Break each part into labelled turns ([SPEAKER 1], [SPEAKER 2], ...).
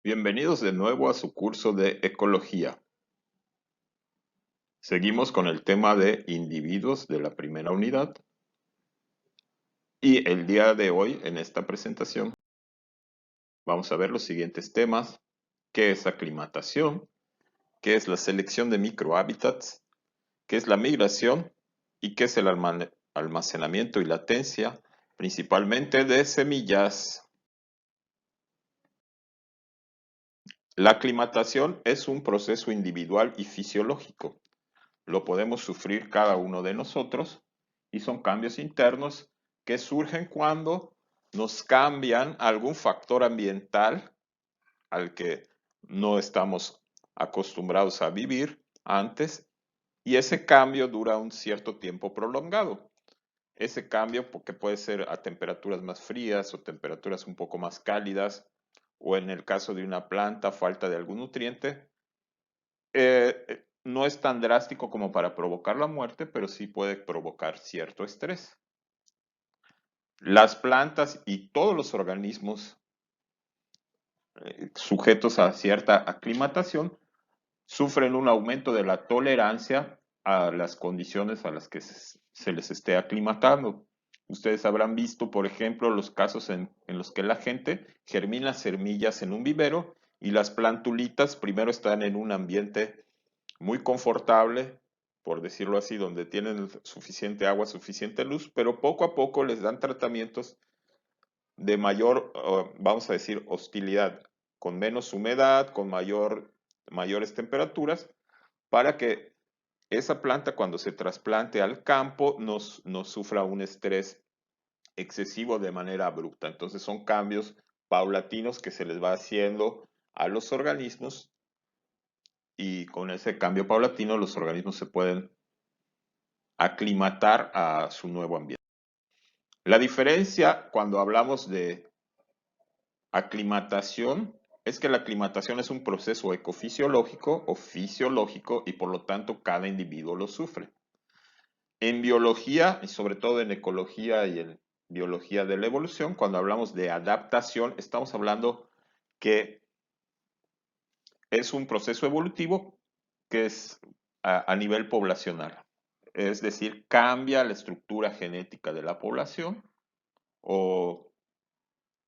[SPEAKER 1] Bienvenidos de nuevo a su curso de Ecología. Seguimos con el tema de individuos de la primera unidad. Y el día de hoy, en esta presentación, vamos a ver los siguientes temas: qué es aclimatación, qué es la selección de microhábitats, qué es la migración y qué es el almacenamiento y latencia, principalmente de semillas. La aclimatación es un proceso individual y fisiológico. Lo podemos sufrir cada uno de nosotros y son cambios internos que surgen cuando nos cambian algún factor ambiental al que no estamos acostumbrados a vivir antes, y ese cambio dura un cierto tiempo prolongado. Ese cambio porque puede ser a temperaturas más frías o temperaturas un poco más cálidas, o en el caso de una planta, falta de algún nutriente. No es tan drástico como para provocar la muerte, pero sí puede provocar cierto estrés. Las plantas y todos los organismos sujetos a cierta aclimatación sufren un aumento de la tolerancia a las condiciones a las que se les esté aclimatando. Ustedes habrán visto, por ejemplo, los casos en los que la gente germina semillas en un vivero y las plantulitas primero están en un ambiente muy confortable, por decirlo así, donde tienen suficiente agua, suficiente luz, pero poco a poco les dan tratamientos de mayor, vamos a decir, hostilidad, con menos humedad, con mayores temperaturas, para que esa planta cuando se trasplante al campo no sufra un estrés excesivo de manera abrupta. Entonces son cambios paulatinos que se les va haciendo a los organismos, y con ese cambio paulatino los organismos se pueden aclimatar a su nuevo ambiente. La diferencia cuando hablamos de aclimatación es que la aclimatación es un proceso ecofisiológico o fisiológico y por lo tanto cada individuo lo sufre. En biología y sobre todo en ecología y en biología de la evolución, cuando hablamos de adaptación, estamos hablando que es un proceso evolutivo que es a nivel poblacional. Es decir, cambia la estructura genética de la población o,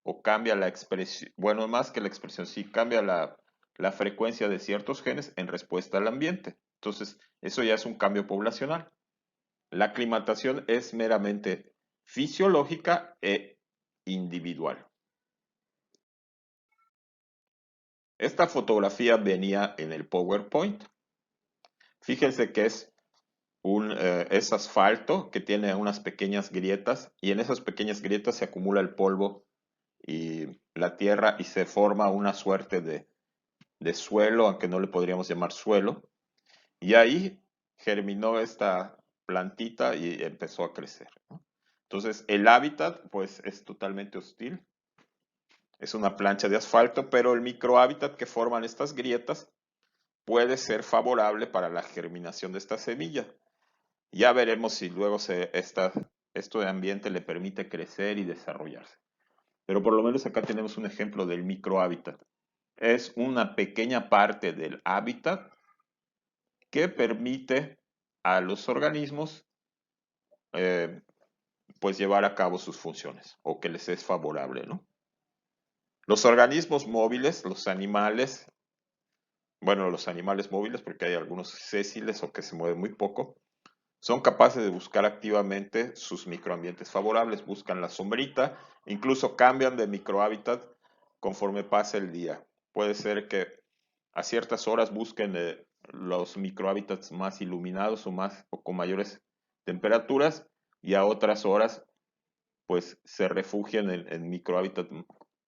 [SPEAKER 1] o cambia la expresión, bueno, más que la expresión, sí cambia la frecuencia de ciertos genes en respuesta al ambiente. Entonces, eso ya es un cambio poblacional. La aclimatación es meramente fisiológica e individual. Esta fotografía venía en el PowerPoint. Fíjense que es asfalto que tiene unas pequeñas grietas, y en esas pequeñas grietas se acumula el polvo y la tierra y se forma una suerte de suelo, aunque no le podríamos llamar suelo, y ahí germinó esta plantita y empezó a crecer, ¿no? Entonces el hábitat pues es totalmente hostil, es una plancha de asfalto, pero el microhábitat que forman estas grietas puede ser favorable para la germinación de esta semilla. Ya veremos si luego esto de ambiente le permite crecer y desarrollarse. Pero por lo menos acá tenemos un ejemplo del microhábitat. Es una pequeña parte del hábitat que permite a los organismos eh, pues llevar a cabo sus funciones, o que les es favorable, ¿no? Los organismos móviles, los animales móviles, porque hay algunos sésiles o que se mueven muy poco, son capaces de buscar activamente sus microambientes favorables, buscan la sombrita, incluso cambian de microhábitat conforme pasa el día. Puede ser que a ciertas horas busquen los microhábitats más iluminados o con mayores temperaturas, y a otras horas pues se refugian en microhábitats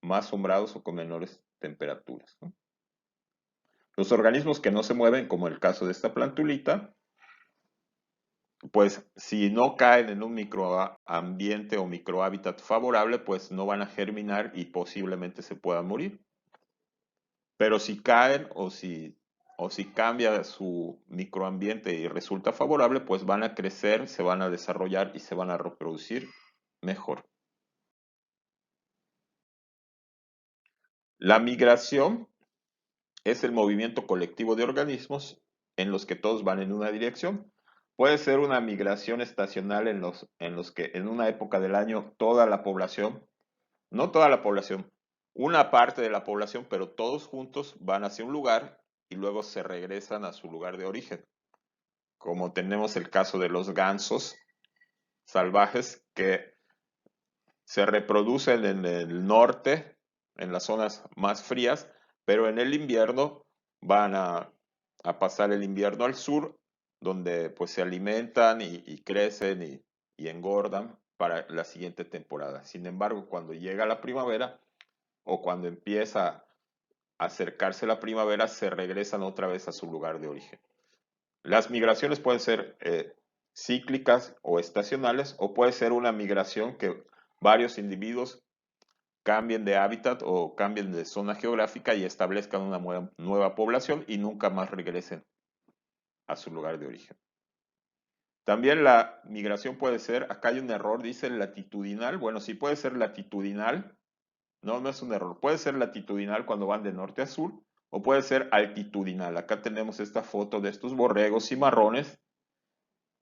[SPEAKER 1] más sombrados o con menores temperaturas, ¿no? Los organismos que no se mueven, como el caso de esta plantulita, pues si no caen en un microambiente o microhábitat favorable, pues no van a germinar y posiblemente se puedan morir. Pero si caen o si cambia su microambiente y resulta favorable, pues van a crecer, se van a desarrollar y se van a reproducir mejor. La migración es el movimiento colectivo de organismos en los que todos van en una dirección. Puede ser una migración estacional en los que en una época del año toda la población, no toda la población, una parte de la población, pero todos juntos van hacia un lugar y luego se regresan a su lugar de origen. Como tenemos el caso de los gansos salvajes que se reproducen en el norte, en las zonas más frías, pero en el invierno van a pasar el invierno al sur, donde pues se alimentan y crecen y engordan para la siguiente temporada. Sin embargo, cuando llega la primavera o cuando empieza a acercarse la primavera, se regresan otra vez a su lugar de origen. Las migraciones pueden ser cíclicas o estacionales, o puede ser una migración que varios individuos cambien de hábitat o cambien de zona geográfica y establezcan una nueva población y nunca más regresen a su lugar de origen. También la migración puede ser, acá hay un error, dice latitudinal. Bueno, sí puede ser latitudinal, no es un error, puede ser latitudinal cuando van de norte a sur o puede ser altitudinal. Acá tenemos esta foto de estos borregos cimarrones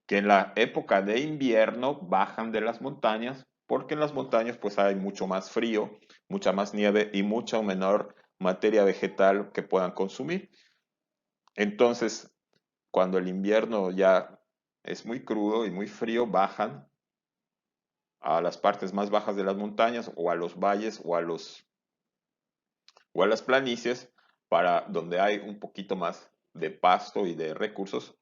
[SPEAKER 1] que en la época de invierno bajan de las montañas porque en las montañas pues hay mucho más frío, mucha más nieve y mucha menor materia vegetal que puedan consumir. Entonces, cuando el invierno ya es muy crudo y muy frío, bajan a las partes más bajas de las montañas o a los valles o a las planicies para donde hay un poquito más de pasto y de recursos.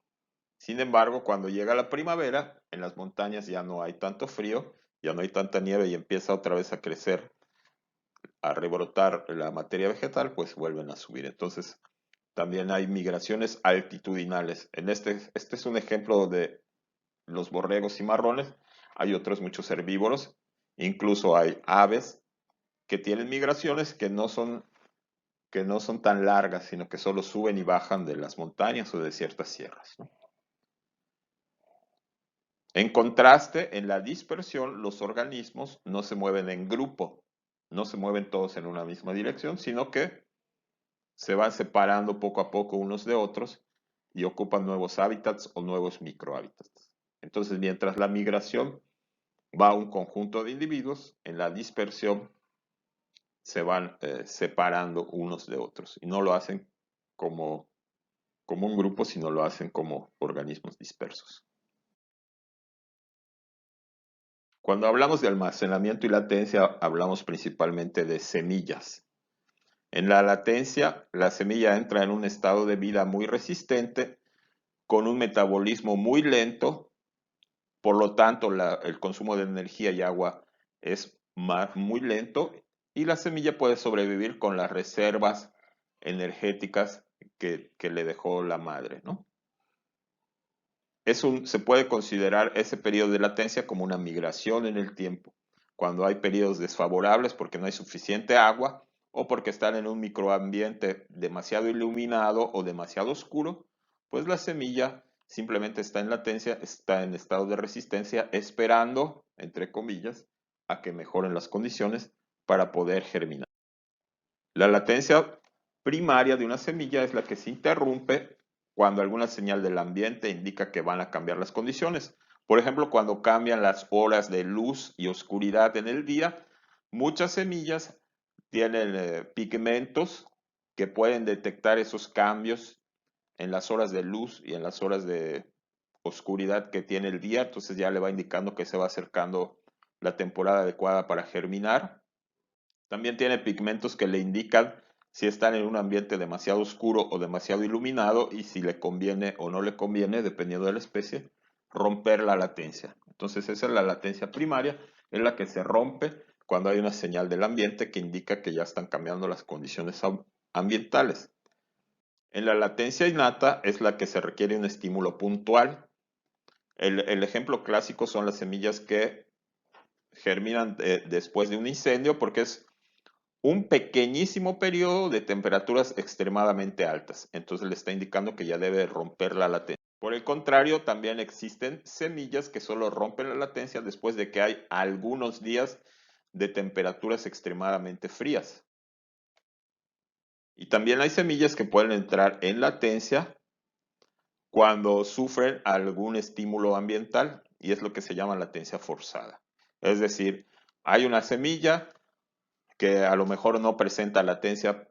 [SPEAKER 1] Sin embargo, cuando llega la primavera, en las montañas ya no hay tanto frío, ya no hay tanta nieve y empieza otra vez a crecer, a rebrotar la materia vegetal, pues vuelven a subir. Entonces, también hay migraciones altitudinales. Este es un ejemplo de los borregos cimarrones. Hay otros muchos herbívoros, incluso hay aves que tienen migraciones que no son tan largas, sino que solo suben y bajan de las montañas o de ciertas sierras, ¿no? En contraste, en la dispersión, los organismos no se mueven en grupo, no se mueven todos en una misma dirección, sino que se van separando poco a poco unos de otros y ocupan nuevos hábitats o nuevos microhábitats. Entonces, mientras la migración va a un conjunto de individuos, en la dispersión se van separando unos de otros y no lo hacen como, como un grupo, sino lo hacen como organismos dispersos. Cuando hablamos de almacenamiento y latencia, hablamos principalmente de semillas. En la latencia, la semilla entra en un estado de vida muy resistente, con un metabolismo muy lento, por lo tanto el consumo de energía y agua es muy lento y la semilla puede sobrevivir con las reservas energéticas que le dejó la madre, ¿no? Se puede considerar ese periodo de latencia como una migración en el tiempo, cuando hay periodos desfavorables porque no hay suficiente agua o porque están en un microambiente demasiado iluminado o demasiado oscuro, pues la semilla simplemente está en latencia, está en estado de resistencia, esperando, entre comillas, a que mejoren las condiciones para poder germinar. La latencia primaria de una semilla es la que se interrumpe cuando alguna señal del ambiente indica que van a cambiar las condiciones. Por ejemplo, cuando cambian las horas de luz y oscuridad en el día, muchas semillas tienen pigmentos que pueden detectar esos cambios en las horas de luz y en las horas de oscuridad que tiene el día. Entonces ya le va indicando que se va acercando la temporada adecuada para germinar. También tiene pigmentos que le indican si están en un ambiente demasiado oscuro o demasiado iluminado y si le conviene o no le conviene, dependiendo de la especie, romper la latencia. Entonces esa es la latencia primaria, es la que se rompe cuando hay una señal del ambiente que indica que ya están cambiando las condiciones ambientales. En la latencia innata es la que se requiere un estímulo puntual. El ejemplo clásico son las semillas que germinan después de un incendio porque es un pequeñísimo periodo de temperaturas extremadamente altas. Entonces le está indicando que ya debe romper la latencia. Por el contrario, también existen semillas que solo rompen la latencia después de que hay algunos días de temperaturas extremadamente frías. Y Y también hay semillas que pueden entrar en latencia cuando sufren algún estímulo ambiental, y es lo que se llama latencia forzada. Es decir, hay una semilla que a lo mejor no presenta latencia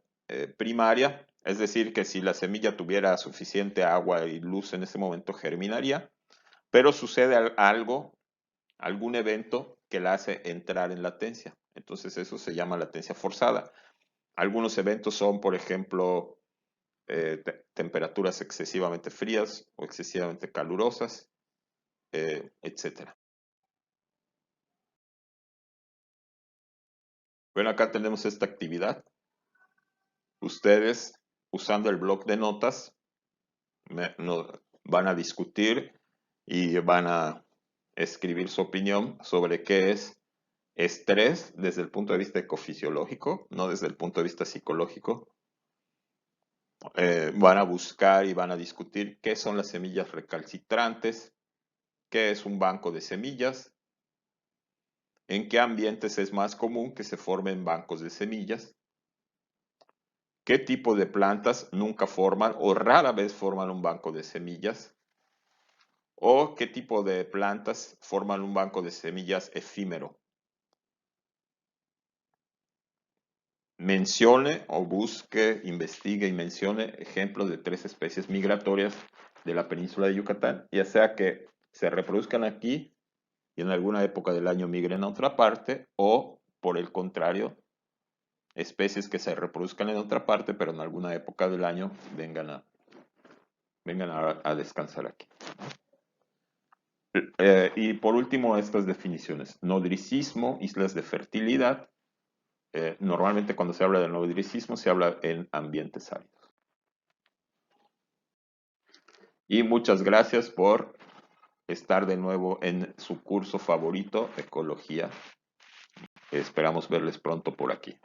[SPEAKER 1] primaria, es decir, que si la semilla tuviera suficiente agua y luz en ese momento germinaría, pero sucede algo, algún evento que la hace entrar en latencia. Entonces eso se llama latencia forzada. Algunos eventos son, por ejemplo, temperaturas excesivamente frías o excesivamente calurosas, etc. Bueno, acá tenemos esta actividad. Ustedes, usando el bloc de notas, van a discutir y van a escribir su opinión sobre qué es estrés desde el punto de vista ecofisiológico, no desde el punto de vista psicológico. Van a buscar y van a discutir qué son las semillas recalcitrantes, qué es un banco de semillas, en qué ambientes es más común que se formen bancos de semillas, qué tipo de plantas nunca forman o rara vez forman un banco de semillas, o qué tipo de plantas forman un banco de semillas efímero. Mencione o busque, investigue y mencione ejemplos de 3 especies migratorias de la península de Yucatán, ya sea que se reproduzcan aquí y en alguna época del año migren a otra parte, o por el contrario, especies que se reproduzcan en otra parte, pero en alguna época del año vengan a descansar aquí. Y por último, estas definiciones. Nodricismo, islas de fertilidad. Normalmente cuando se habla de nodricismo se habla en ambientes áridos. Y muchas gracias por estar de nuevo en su curso favorito, Ecología. Esperamos verles pronto por aquí.